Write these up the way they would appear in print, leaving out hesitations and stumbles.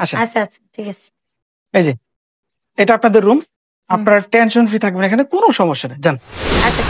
আসেন। আচ্ছা আচ্ছা ঠিক আছে। এই যে এটা আপনাদের রুম, হুম। আপনারা টেনশন ফ্রি থাকবেন, এখানে কোনো সমস্যা নেই, যান। আচ্ছা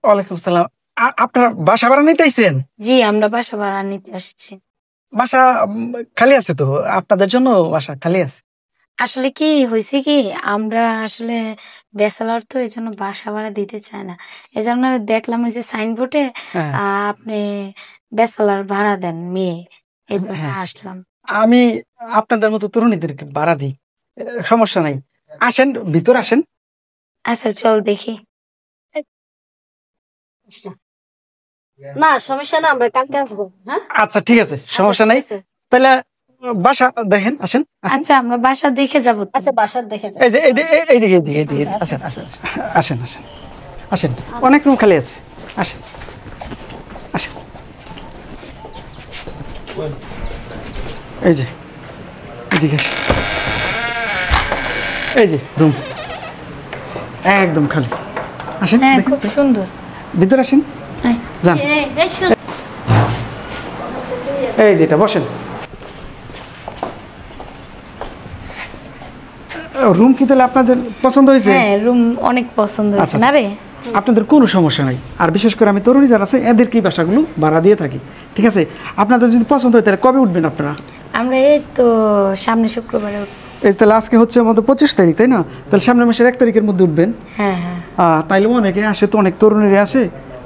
ওয়ালাইকুম সালাম। আপনার বাসা ভাড়া নিতে আইছেন? জি আমরা বাসা ভাড়া নিতে আসছি। বাসা খালি আছে তো, আপনাদের জন্য বাসা খালি আছে। আসলে কি হয়েছে কি, আমরা আসলে ব্যাচেলর তো, এই জন্য বাসা ভাড়া দিতে চায় না। এই জন্য দেখলাম ওই যে সাইনবোর্ডে হ্যাঁ আপনি ব্যাচেলর ভাড়া দেন মেয়ে, এই জন্য হ্যাঁ, আসলাম। আমি আপনাদের মতো তরুণীদেরকে ভাড়া দিই, সমস্যা নাই। আসেন, ভিতর আসেন। আচ্ছা চল দেখি। না সমস্যা না, আমরা কালকে আসবো। হ্যাঁ আচ্ছা ঠিক আছে, সমস্যা নাই। তাহলে বাসা দেখেন, আসেন আসেন। আচ্ছা আমরা বাসা দেখে যাবো তো। আচ্ছা বাসার দেখে যাও। এই যে এইদিকে এইদিকে এইদিকে আসেন আসেন আসেন আসেন আসেন, অনেক রুম খালি আছে, আসেন আসেন। এই যে এদিকে আসেন। এই যে রুম একদম খালি, আসেন হ্যাঁ দেখেন, খুব সুন্দর। ভিতরে আসেন, আয়। যান। এই শোন, এই যে এটা বসেন। রুম কি তাহলে আপনাদের পছন্দ হয়েছে? হ্যাঁ রুম অনেক পছন্দ হয়েছে আচ্ছা, না রে? আপনাদের কোনো সমস্যা নাই। আর বিশেষ করে আমি তরুণী যারা আছে এদেরকেই বাসাগুলো ভাড়া দিয়ে থাকি, ঠিক আছে? আপনাদের যদি পছন্দ হয় তাহলে কবে উঠবেন আপনারা? আমরা এই তো সামনে শুক্রবারে উঠবো। এই তাহলে আজকে হচ্ছে আমাদের 25 তারিখ, তাই না? তাহলে সামনের মাসের 1 তারিখের মধ্যে উঠবেন। হ্যাঁ হ্যাঁ তাইলে অনেকে আসে তো, অনেক তরুণীরা আসে।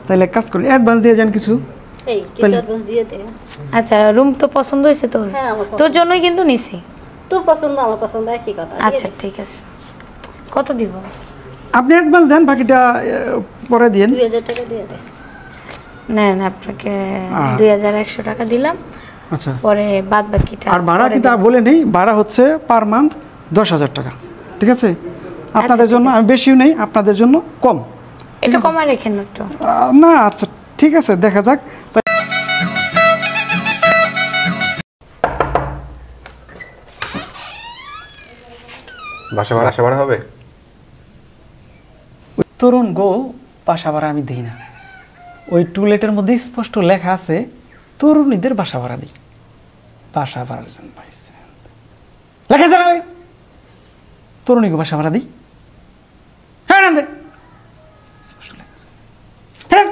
তাইলে এক কাজ করেন, অ্যাডভান্স দিয়ে যান কিছু। এই কিছু অ্যাডভান্স দিয়ে দে। আচ্ছা রুম তো পছন্দ হয়েছে তোর? হ্যাঁ আমার তোর জন্যই কিন্তু নিছি। তোর পছন্দ আমার পছন্দ একই কথা। আচ্ছা ঠিক আছে, কত দিব? আপনি অ্যাডভান্স দেন, বাকিটা পরে দিন। 2000 টাকা দিয়ে দে। নেন আপনাকে 2100 টাকা দিলাম, আচ্ছা, পরে বাদ বাকিটা। আর ভাড়া কিন্তু বলে নেই, ভাড়া হচ্ছে পার মান্থ 10,000 টাকা, ঠিক আছে? আপনাদের ঠিক জন্য আছে। আমি বেশিও নেই, আপনাদের জন্য কম। এটা কমায় রেখেন একটু। না আচ্ছা ঠিক আছে, দেখা যাক। বাসা ভাড়া হবে? তরুণ গো, বাসা ভাড়া আমি দিই না। ওই টুলেটের মধ্যে স্পষ্ট লেখা আছে তরুণীদের বাসা ভাড়া দিই। বাসা ভাড়ার জন্য লেখা আছে তরুণীকে বাসা ভাড়া দিই। হ্যাঁ না স্পষ্ট লেখা আছে, হ্যাঁ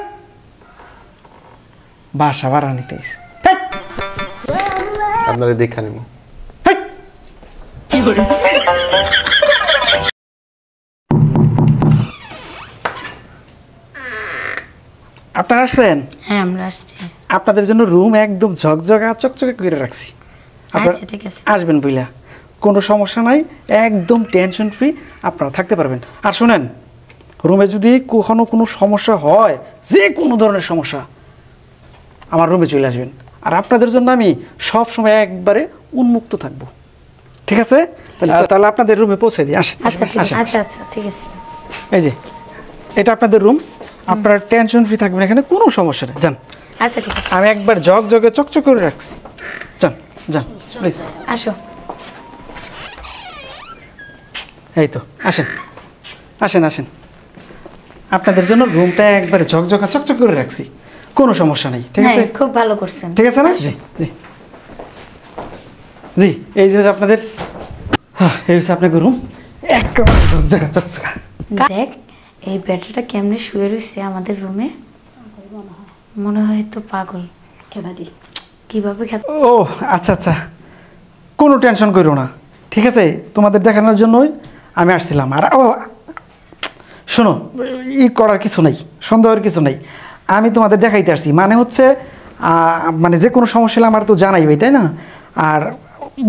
বাসা ভাড়া নিতে এসে। আপনাদের দেখা নিব। আপনারা আসছেন? হ্যাঁ আমরা আসছি। আপনাদের জন্য রুম একদম ঝকঝকা চকচকে করে রাখছি। আপনারা আচ্ছা ঠিক আছে। আসবেন বুঝলা, কোনো সমস্যা নাই, একদম টেনশন ফ্রি আপনারা থাকতে পারবেন। আর শুনেন, রুমে যদি কখনো কোনো সমস্যা হয়, যে কোনো ধরনের সমস্যা, আমার রুমে চলে আসবেন। আর আপনাদের জন্য আমি সব সময় একবারে উন্মুক্ত থাকবো, ঠিক আছে? তাহলে আপনাদের রুমে পৌঁছে দিই, আসেন আচ্ছা ঠিক আছে। আসেন। আচ্ছা আচ্ছা ঠিক আছে। এই যে এটা আপনাদের রুম, আপনারা টেনশন ফ্রি থাকবেন, এখানে কোনো সমস্যা নেই। যান, আচ্ছা ঠিক আছে, আমি একবার ঝকঝকে চকচক করে রাখছি। যান যান প্লিজ। আসো। এই তো আসেন আসেন আসেন, আপনাদের জন্য রুমটা একবার ঝকঝকা চকচক করে রাখছি, কোনো সমস্যা নেই, ঠিক হ্যাঁ আছে? খুব ভালো করছেন। ঠিক আছে না? জি জি জি, এই যে আপনাদের, এই হচ্ছে আপনাকে রুম, একেবারে ঝকঝকা চকচকা। দেখ এই ব্যাটাটা কেমনে শুয়ে রয়েছে আমাদের রুমে, মনে হয় তো পাগল। খেলা দি কিভাবে ও আচ্ছা আচ্ছা, কোনো টেনশন করো না, ঠিক আছে? তোমাদের দেখানোর জন্যই আমি আসছিলাম। আর ও শোনো, করার কিছু নেই, সন্দেহের কিছু নেই, আমি তোমাদের দেখাইতে আসছি। মানে হচ্ছে মানে যে কোনো সমস্যা হলে আমার তো জানাইবে, তাই না? আর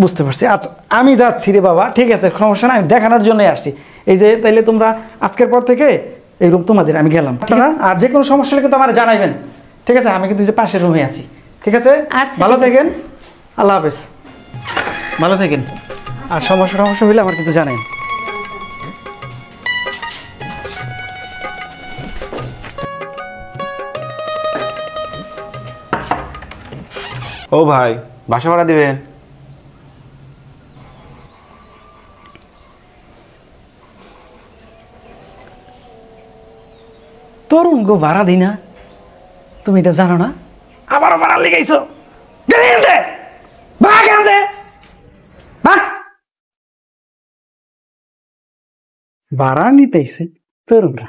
বুঝতে পারছি। আচ্ছা আমি যাচ্ছি রে বাবা, ঠিক আছে, সমস্যা না, আমি দেখানোর জন্যই আসছি। এই যে তাইলে তোমরা আজকের পর থেকে এই রুম তোমাদের, আমি গেলাম। আপনারা আর যে কোনো সমস্যা হলে কিন্তু আমার জানাইবেন, ঠিক আছে? আমি কিন্তু যে পাশের রুমে আছি, ঠিক আছে? আচ্ছা, ভালো ঠিক আছে। থাকেন, আল্লাহ হাফেজ, ভালো থাকেন। আর সমস্যা হলে আমার কিন্তু জানাই। ও ভাই, বাসা ভাড়া দিবেন? তরুণ গো, ভাড়া দিই না, তুমি এটা জানো না? আবারও ভাড়া লেগেছো, ভাড়া নিতেছে তরুণরা।